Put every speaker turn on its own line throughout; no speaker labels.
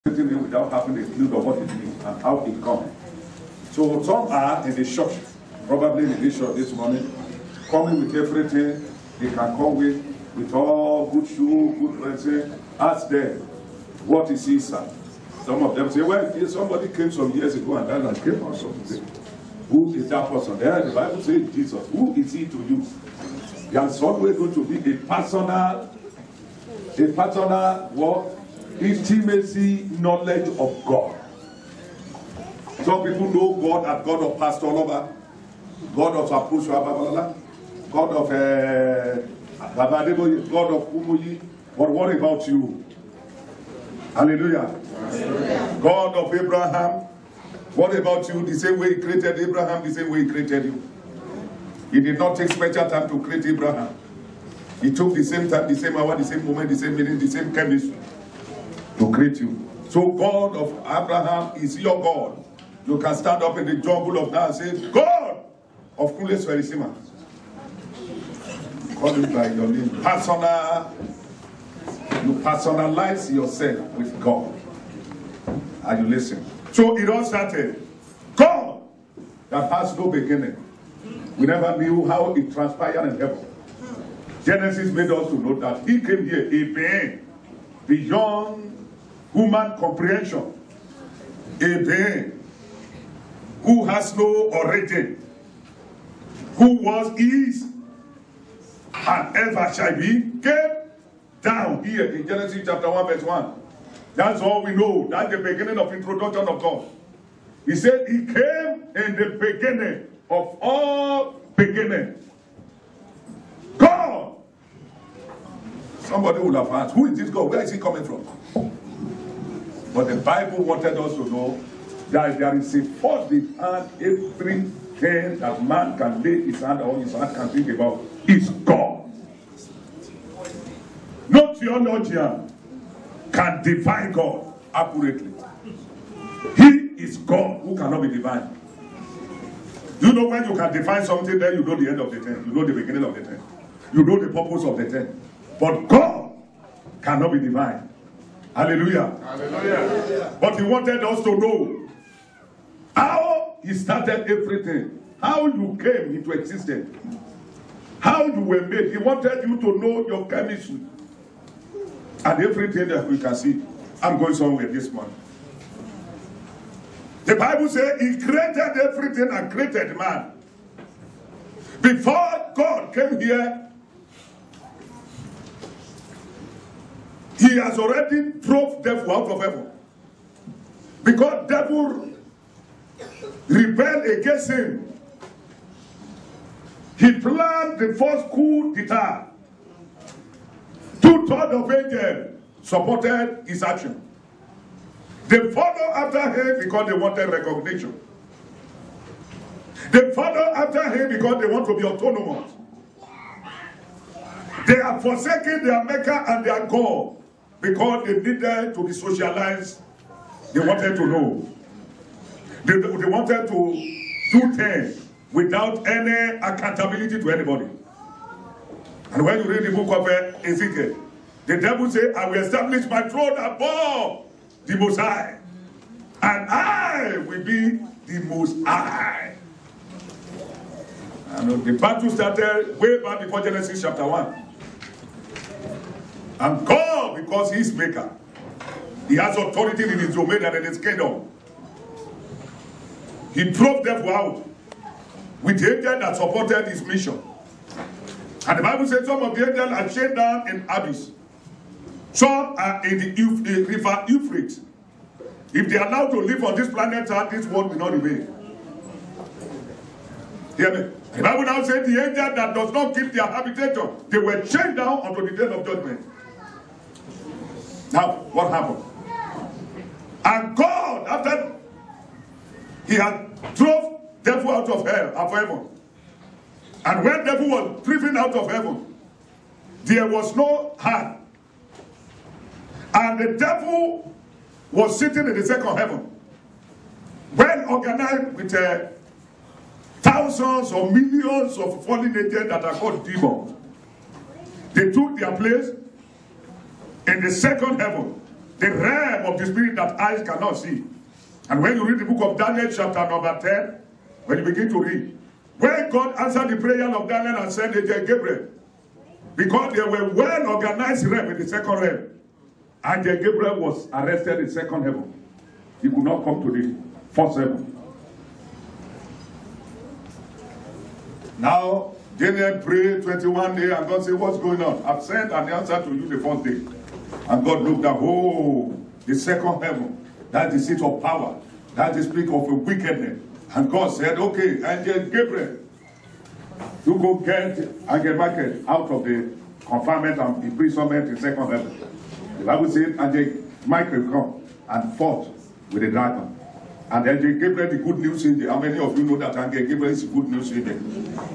without having a clue of what it means and how it comes. So some are in the church, probably in the church this morning, coming with everything they can come with all good shoe, good dressing. Ask them, what is inside? Some of them say, well, somebody came some years ago and that came on something. Who is that person? There, the Bible says Jesus. Who is he to you? There's always going to be a personal what? Intimacy, knowledge of God. Some people know God as God of Pastor Loba, God of Apostle, God of Babadebo, God of Umuyi. But what about you? Hallelujah. God of Abraham. What about you? The same way he created Abraham, the same way he created you. He did not take special time to create Abraham. He took the same time, the same hour, the same moment, the same minute, the same chemistry to create you. So God of Abraham is your God. You can stand up in the jungle of that and say, God of Kules Verisima. Call it by your name. You personalize yourself with God. Are you listening? So it all started. God that has no beginning. We never knew how it transpired in heaven. Genesis made us to know that he came here, a being beyond human comprehension. A being who has no origin, who was, is, and ever shall be, came down here in Genesis chapter 1 verse 1. That's all we know. That's the beginning of introduction of God. He said he came in the beginning of all beginning. God! Somebody would have asked, who is this God? Where is he coming from? But the Bible wanted us to know that there is a force behind everything that man can lay his hand on, his hand can think about, is God. No theologian can define God accurately. He is God who cannot be defined. You know when you can define something, then you know the end of the thing. You know the beginning of the thing. You know the purpose of the thing. But God cannot be defined. Hallelujah. Hallelujah. But he wanted us to know how he started everything. How you came into existence. How you were made. He wanted you to know your chemistry. And everything that we can see. I'm going somewhere this morning. The Bible says he created everything and created man. Before God came here, he has already drove devil out of heaven. Because devil rebelled against him. He planned the first coup d'etat. 2/3 of angels supported his action. They followed after him because they wanted recognition. They followed after him because they want to be autonomous. They are forsaking their maker and their God because they needed to be socialized. They wanted to know. They wanted to do things without any accountability to anybody. And when you read the book of Ezekiel, the devil said, I will establish my throne above the Most High, and I will be the Most High. And the battle started way back before Genesis chapter 1. And God, because He is maker, He has authority in His domain and in His kingdom. He drove devil out with the angel that supported His mission. And the Bible says some of the angels are chained down in abyss. Some are in the river Euphrates. If they are allowed to live on this planet, this world will not remain. Hear me? The Bible now says the angel that does not keep their habitation, they were chained down unto the day of judgment. Now, what happened? And God, after He had drove devil out of hell, of heaven, and when devil was driven out of heaven, there was no hand. And the devil was sitting in the second heaven, well organized with thousands or millions of fallen angels that are called demons. They took their place in the second heaven. The realm of the spirit that eyes cannot see. And when you read the book of Daniel chapter number 10, when you begin to read, when God answered the prayer of Daniel and sent Angel Gabriel, because there were well-organized realm in the second realm, Angel Gabriel was arrested in second heaven. He could not come to the first heaven. Now, Daniel prayed 21 days, and God said, what's going on? I've sent an answer to you the first day. And God looked at, oh, the second heaven, that's the seat of power. That's the spirit of wickedness. And God said, okay, Angel Gabriel, you go get Angel Michael out of the confinement and imprisonment in second heaven. The Bible said, Angel Michael come and fought with the dragon. And Angel Gabriel, the good news angel. How many of you know that Angel Gabriel is a good news angel?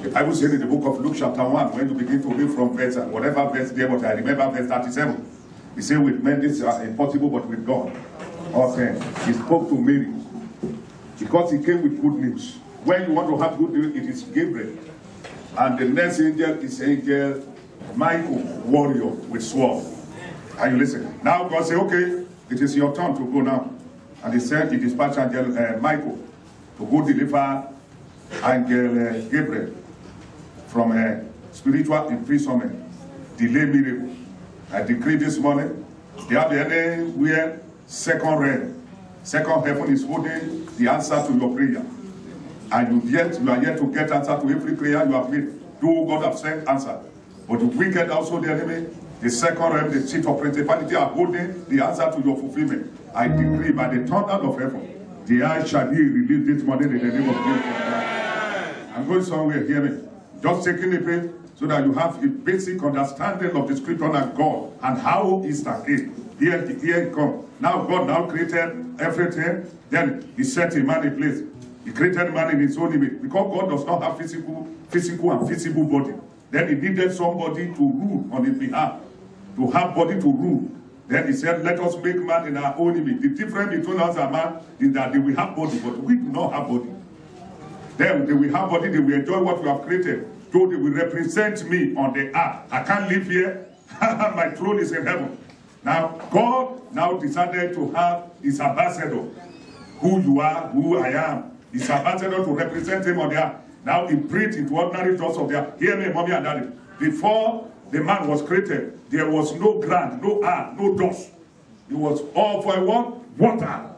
The Bible said in the book of Luke chapter 1, when you begin to read from verse, whatever verse there, but I remember verse 37. He said, with men this is impossible, but with God, all things. He spoke to Mary because he came with good news. When you want to have good news, it is Gabriel. And the next angel is Angel Michael, warrior with sword. Are you listening? Now God said, okay, it is your turn to go now. And he said, he dispatched Angel Michael to go deliver Angel Gabriel from a spiritual imprisonment, delay miracle. I decree this morning, there have anywhere second realm, second heaven is holding the answer to your prayer. And you are yet to get answer to every prayer you have made. Though God have sent answer. But the wicked also the enemy, the second realm, the seat of principality are holding the answer to your fulfillment. I decree by the thunder of heaven, the eye shall be released this morning in the name of Jesus. I'm going somewhere, hear me. Just taking a page so that you have a basic understanding of the scripture and God and how is that came. Here it comes. Now God now created everything. Then he set a man in place. He created man in his own image. Because God does not have physical and visible body. Then he needed somebody to rule on his behalf. To have body to rule. Then he said, let us make man in our own image. The difference between us and man is that they will have body, but we do not have body. Then they will have body, they will enjoy what we have created. So they will represent me on the earth. I can't live here. My throne is in heaven. Now, God now decided to have his ambassador. Who you are, who I am. His ambassador to represent him on the earth. Now he breathed into ordinary dust of the earth. Hear me, mommy and daddy. Before the man was created, there was no ground, no earth, no dust. It was all for what? Water.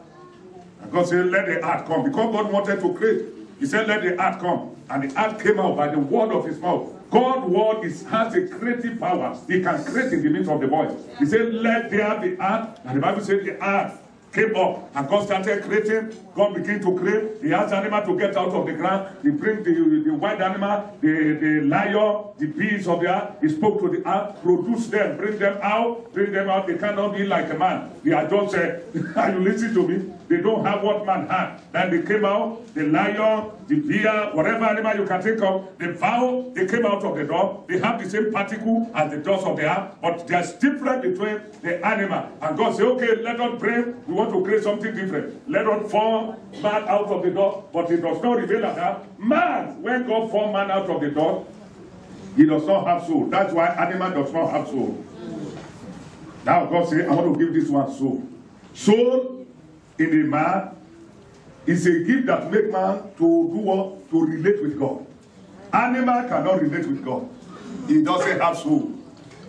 And God said, let the earth come. Because God wanted to create, he said, let the earth come. And the earth came out by the word of his mouth. God's word has a creative power. He can create in the midst of the voice. He said, let there be earth. And the Bible said the earth came up. And God started creating. God began to create. He asked animal to get out of the ground. He bring the wild animal, the lion, the beasts of the earth. He spoke to the earth, produce them, bring them out. Bring them out. They cannot be like a man. They are just, are you listening to me? They don't have what man had. Then they came out, the lion, the bear, whatever animal you can think of, the fowl, they came out of the door. They have the same particle as the dust of the earth, but there's difference between the animal. And God said, okay, let us pray. We want to create something different. Let us form man out of the door, but it does not reveal that man, when God formed man out of the door, he does not have soul. That's why animal does not have soul. Now God said, I want to give this one soul. Soul in a man is a gift that makes man to do what? To relate with God. Animal cannot relate with God. He doesn't have soul.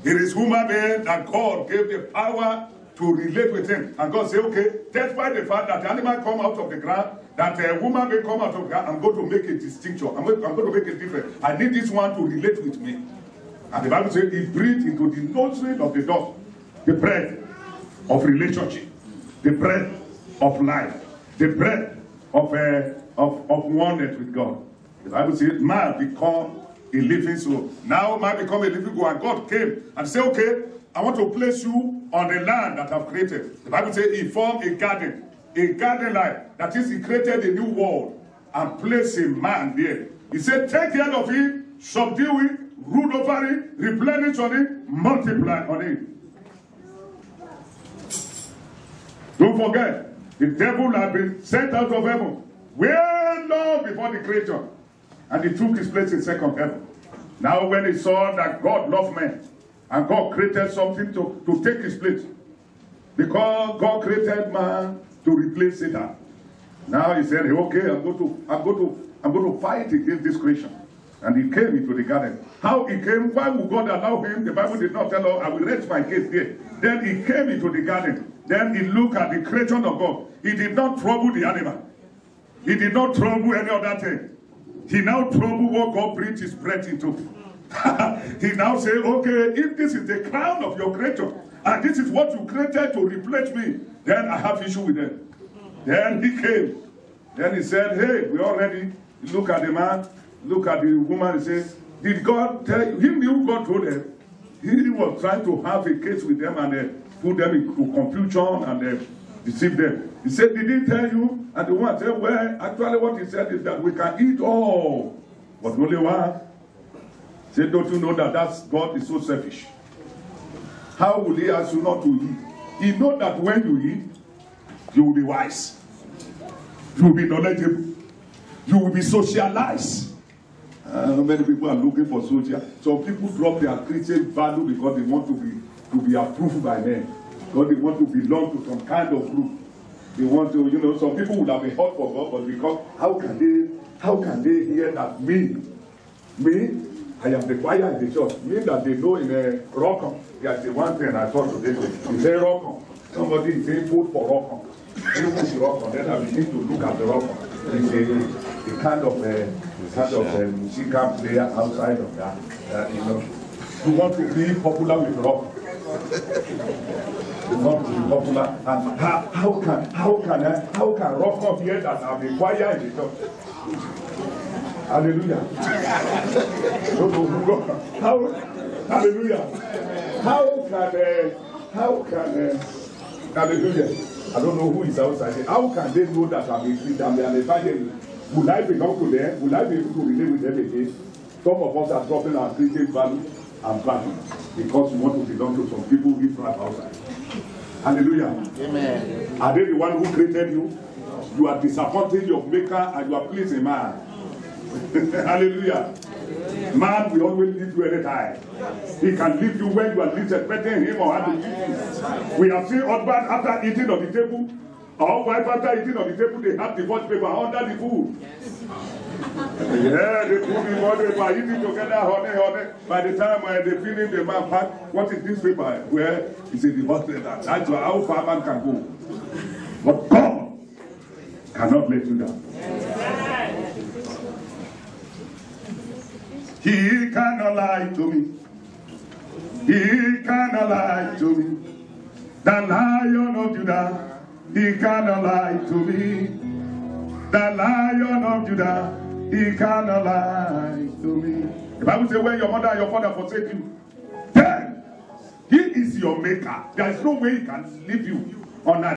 It is human being that God gave the power to relate with him. And God said, okay, despite the fact that the animal come out of the ground, that a woman may come out of the ground, I'm going to make a distinction. I'm going to make it different. I need this one to relate with me. And the Bible says he breathed into the nostril of the dove the breath of relationship, the breath of life, the breath of oneness with God. The Bible says man become a living soul. Now man become a living soul, and God came and said, okay, I want to place you on the land that I've created. The Bible says he formed a garden like, that is, he created a new world and placed a man there. He said, take care of it, subdue it, rule over it, replenish on it, multiply on it. Don't forget, the devil had been sent out of heaven way long before the creation, and he took his place in second heaven. Now when he saw that God loved men, and God created something to take his place, Because God created man to replace Satan. Now he said, okay, I'm going to fight against this creation. And he came into the garden. How he came, why would God allow him? The Bible did not tell us, I will rest my case there. Then he came into the garden. Then he looked at the creation of God. He did not trouble the animal. He did not trouble any other thing. He now troubled what God breathed his breath into. He now said, okay, if this is the crown of your creature, and this is what you created to replace me, then I have issue with them. Then he came. Then he said, hey, we all ready. Look at the man. Look at the woman. He says, did God tell you? He knew God told them. He was trying to have a case with them and put them into confusion and deceive them. He said, did he tell you? And the woman said, well, actually what he said is that we can eat all, but only one. He said, don't you know that God is so selfish? How will he ask you not to eat? He knows that when you eat, you will be wise. You will be knowledgeable. You will be socialized. Many people are looking for social. Some people drop their Christian value because they want to be approved by men. Because they want to belong to some kind of group. They want to, some people would have been hot for God, but because how can they hear that me, I am the choir in the church. Me that they know in a rock. Yes, the one thing I thought today, he said rock. Somebody is saying food for rock. They put the rock. Then I begin to look at the rock. It's a kind of musical player outside of that. You want to be popular with rock. You want to be popular. And how can rock hear that I'm a choir in the church? Hallelujah. Hallelujah. How can hallelujah. I don't know who is outside. How can they know that I'm an evangelist? Will I belong to them? Will I be able to relate with them again? Some of us are dropping our Christian value and value because we want to belong to some people who live outside. Hallelujah. Amen. Are they the one who created you? You are disappointing your maker and you are pleasing man. Hallelujah. Man will always leave you any time. He can leave you when you are least expecting him or her to leave you. We have seen husband after eating on the table, or wife after eating on the table, they have divorce paper under the food. Yeah, they put the money by eating together, honey. By the time they finish the man pack, what is this paper? Where is a divorce paper? That's how far man can go. But God cannot let you down. He cannot lie to me. He cannot lie to me. The Lion of Judah, he cannot lie to me. The Lion of Judah, he cannot lie to me. The Bible says when your mother and your father forsake you, then he is your maker. There is no way he can leave you on that.